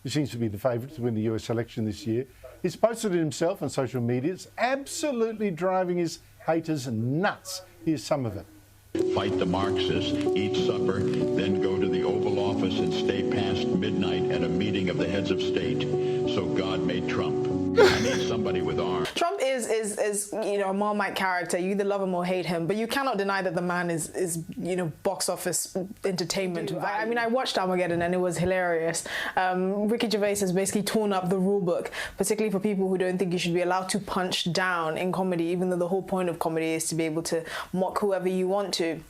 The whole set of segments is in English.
who seems to be the favourite to win the US election this year, he's posted it himself on social media. It's absolutely driving his haters nuts. Here's some of it. Fight the Marxists, eat supper, then go to the Oval Office and stay past midnight at a meeting of the heads of state. So God made Trump. I mean, somebody with arms. Trump is you know, a Marmite character. You either love him or hate him, but you cannot deny that the man is you know, box office entertainment. I mean, I watched Armageddon and it was hilarious. Ricky Gervais has basically torn up the rule book, particularly for people who don't think you should be allowed to punch down in comedy, even though the whole point of comedy is to be able to mock whoever you want to.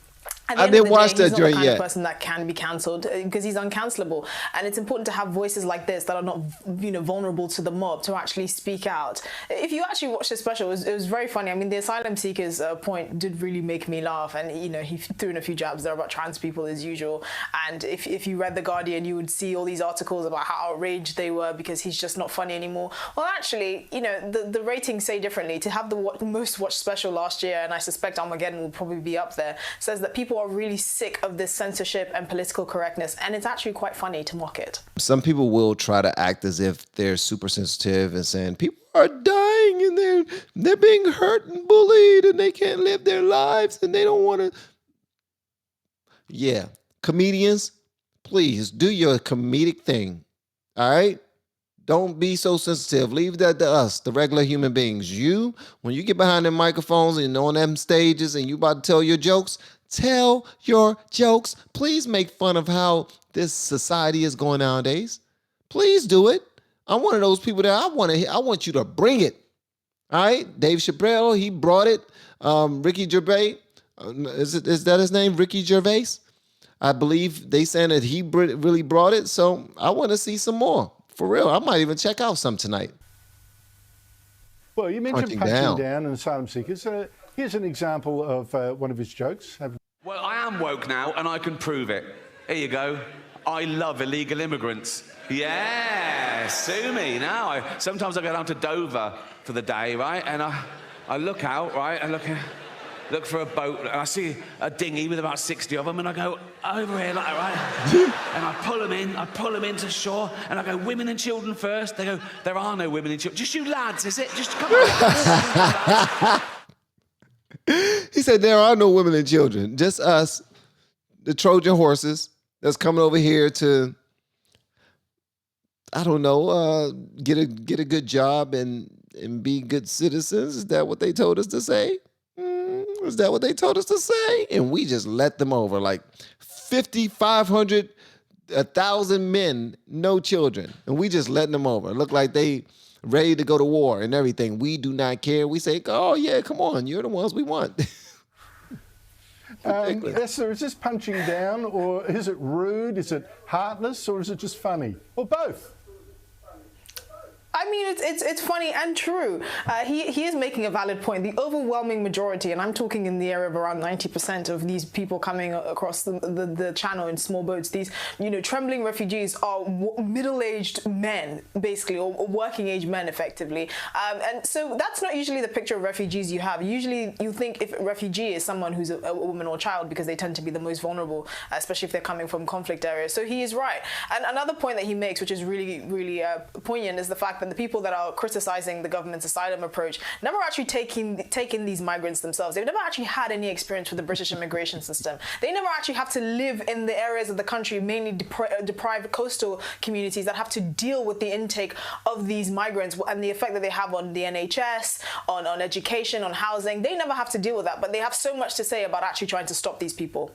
I didn't watch that joint yet. He's not the kind of person that can be cancelled because he's uncancelable, and it's important to have voices like this that are not, you know, vulnerable to the mob to actually speak out. If you actually watch the special, it was very funny. I mean, the asylum seekers point did really make me laugh, and you know, he threw in a few jabs there about trans people as usual. And if you read The Guardian, you would see all these articles about how outraged they were because he's just not funny anymore. Well, actually, you know, the ratings say differently. To have the most watched special last year, and I suspect Armageddon will probably be up there, says that people are really sick of this censorship and political correctness, and it's actually quite funny to mock it. Some people will try to act as if they're super sensitive and saying people are dying and they're being hurt and bullied and they can't live their lives and they don't want to. Yeah, comedians, please do your comedic thing. All right? Don't be so sensitive. Leave that to us, the regular human beings. You, when you get behind them microphones and on them stages and you about to tell your jokes, tell your jokes. Please make fun of how this society is going nowadays. Please do it. I'm one of those people that I want you to bring it. All right? Dave Chappelle, he brought it. Ricky Gervais, is that his name? Ricky Gervais? I believe they saying that he really brought it. So I want to see some more. For real. I might even check out some tonight. Well, you mentioned punching down and asylum seekers. Here's an example of one of his jokes. Well, I am woke now, and I can prove it. Here you go. I love illegal immigrants. Yeah, sue me now. Sometimes I go down to Dover for the day, right? And I look out, right? I look for a boat, and I see a dinghy with about 60 of them, and I go over here, like, right? And I pull them into shore, and I go, women and children first. They go, there are no women and children. Just you lads, is it? Just come on. He said there are no women and children, just us, the Trojan horses that's coming over here to, I don't know, get a good job and be good citizens. Is that what they told us to say? Is that what they told us to say? And we just let them over, like 50, 500, 1,000 men, no children, and we just letting them over. Look like they ready to go to war and everything. We do not care. We say, oh, yeah, come on. You're the ones we want. Esther, is this punching down, or is it rude? Is it heartless, or is it just funny? Or both? I mean, it's funny and true. He is making a valid point. The overwhelming majority, and I'm talking in the area of around 90% of these people coming across the channel in small boats, these, you know, trembling refugees are middle-aged men, basically, or working-age men, effectively. And so that's not usually the picture of refugees you have. Usually you think if a refugee is someone who's a woman or child, because they tend to be the most vulnerable, especially if they're coming from conflict areas. So he is right. And another point that he makes, which is really, really poignant, is the fact that the people that are criticizing the government's asylum approach never actually taken these migrants themselves. They've never actually had any experience with the British immigration system. They never actually have to live in the areas of the country, mainly deprived coastal communities, that have to deal with the intake of these migrants and the effect that they have on the NHS, on education, on housing. They never have to deal with that, but they have so much to say about actually trying to stop these people.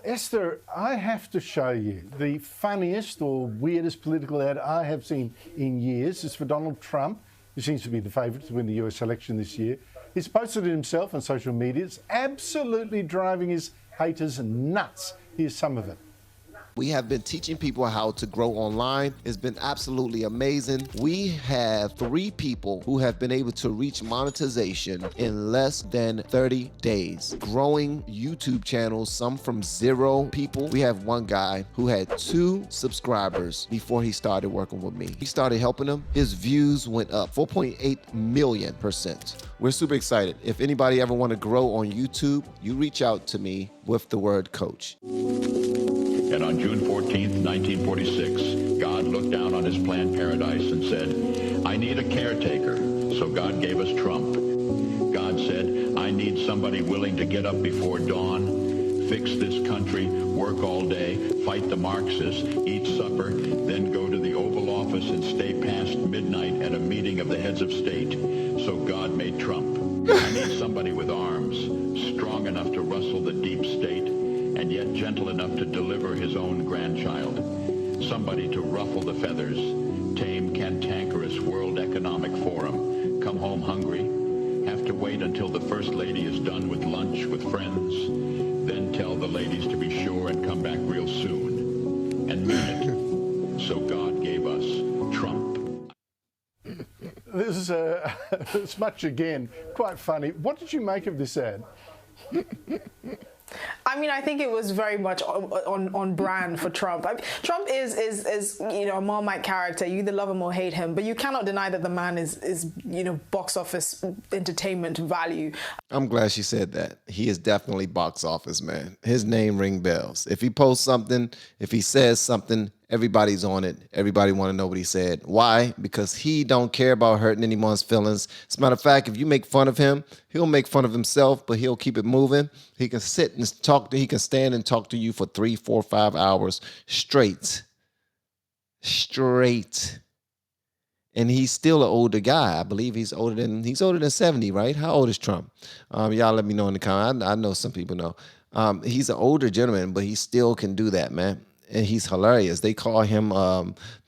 Esther, I have to show you the funniest or weirdest political ad I have seen in years. It's for Donald Trump, who seems to be the favourite to win the US election this year. He's posted it himself on social media. It's absolutely driving his haters nuts. Here's some of it. We have been teaching people how to grow online. It's been absolutely amazing. We have 3 people who have been able to reach monetization in less than 30 days. Growing YouTube channels, some from 0 people. We have one guy who had 2 subscribers before he started working with me. He started helping him. His views went up 4.8 million%. We're super excited. If anybody ever want to grow on YouTube, you reach out to me with the word coach. And on June 14th, 1946, God looked down on his planned paradise and said, I need a caretaker. So God gave us Trump. God said, I need somebody willing to get up before dawn, fix this country, work all day, fight the Marxists, eat supper, then go to the Oval Office and stay past midnight at a meeting of the heads of state. So God made Trump. I need somebody with arms, strong enough to rustle the deep state, and yet gentle enough to deliver his own grandchild. Somebody to ruffle the feathers, tame cantankerous World Economic Forum, come home hungry, have to wait until the First Lady is done with lunch with friends, then tell the ladies to be sure and come back real soon, and mean it. So God gave us Trump. This is it's much again, quite funny. What did you make of this ad? I mean, I think it was very much on brand for Trump. Trump is a Marmite character. You either love him or hate him, but you cannot deny that the man is box office entertainment value. I'm glad she said that. He is definitely box office, man. His name ring bells. If he posts something, if he says something, everybody's on it. Everybody want to know what he said. Why? Because he don't care about hurting anyone's feelings. As a matter of fact, if you make fun of him, he'll make fun of himself, but he'll keep it moving. He can sit and talk. He can stand and talk to you for 3, 4, 5 hours straight. And he's still an older guy. I believe he's older than 70, right? How old is Trump? Y'all let me know in the comments. I know some people know. He's an older gentleman, but he still can do that, man. And he's hilarious. They call him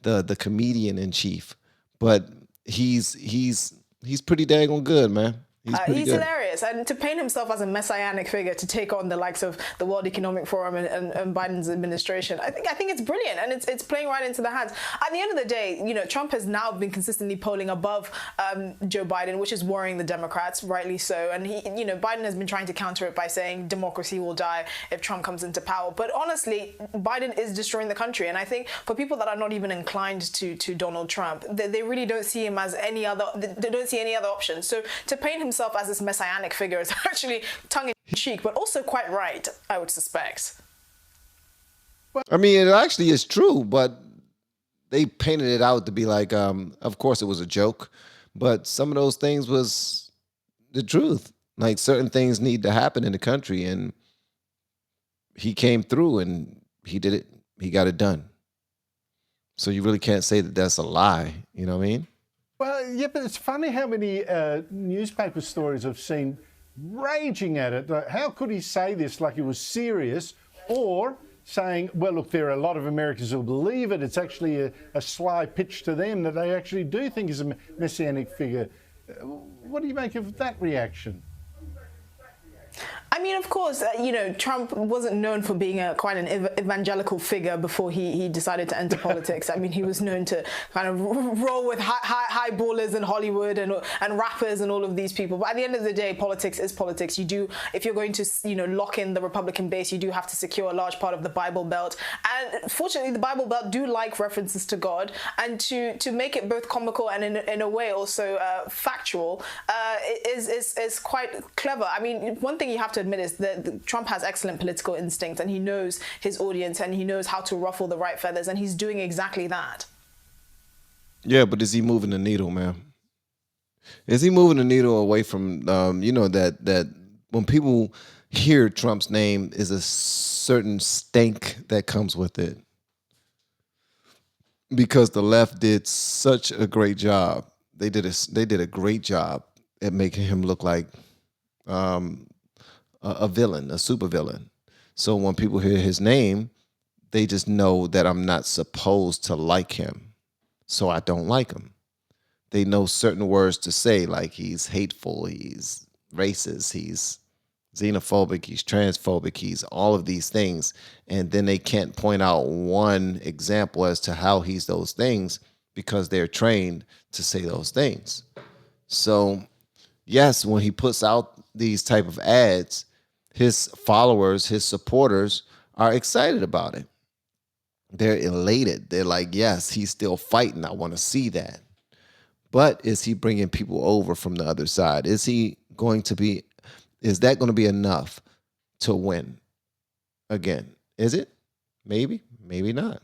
the comedian in chief, but he's pretty daggone good, man. He's hilarious, and to paint himself as a messianic figure to take on the likes of the World Economic Forum and Biden's administration, I think it's brilliant, and it's playing right into the hands. At the end of the day, Trump has now been consistently polling above Joe Biden, which is worrying the Democrats, rightly so. And Biden has been trying to counter it by saying democracy will die if Trump comes into power. But honestly, Biden is destroying the country, and I think for people that are not even inclined to Donald Trump, they really don't see him as any other. They don't see any other option. So to paint himself as this messianic figure is actually tongue-in-cheek, but also quite right, I would suspect. I mean, it actually is true, but they painted it out to be like, of course it was a joke, but some of those things was the truth. Like certain things need to happen in the country, and he came through and he did it. He got it done. So you really can't say that that's a lie. You know what I mean? Well, yeah, but it's funny how many newspaper stories I've seen raging at it. Like, how could he say this like it was serious? Or saying, well, look, there are a lot of Americans who believe it. It's actually a sly pitch to them that they actually do think is a messianic figure. What do you make of that reaction? I mean, of course, Trump wasn't known for being quite an evangelical figure before he decided to enter politics. I mean, he was known to kind of roll with high ballers in Hollywood and rappers and all of these people. But at the end of the day, politics is politics. You do, if you're going to, lock in the Republican base, you do have to secure a large part of the Bible Belt. And fortunately, the Bible Belt do like references to God, and to make it both comical and in a way also factual is quite clever. I mean, one thing you have to admit is that Trump has excellent political instinct, and he knows his audience, and he knows how to ruffle the right feathers, and he's doing exactly that. Yeah, but is he moving the needle, man? Is he moving the needle away from, that when people hear Trump's name, is a certain stank that comes with it? Because the left did such a great job. They did a great job at making him look like a villain, a supervillain. So when people hear his name, they just know that I'm not supposed to like him. So I don't like him. They know certain words to say, like he's hateful, he's racist, he's xenophobic, he's transphobic, he's all of these things. And then they can't point out one example as to how he's those things because they're trained to say those things. So yes, when he puts out these type of ads, his followers, his supporters are excited about it. They're elated. They're like, yes, he's still fighting. I want to see that. But is he bringing people over from the other side? Is that going to be enough to win again? Is it? Maybe, maybe not.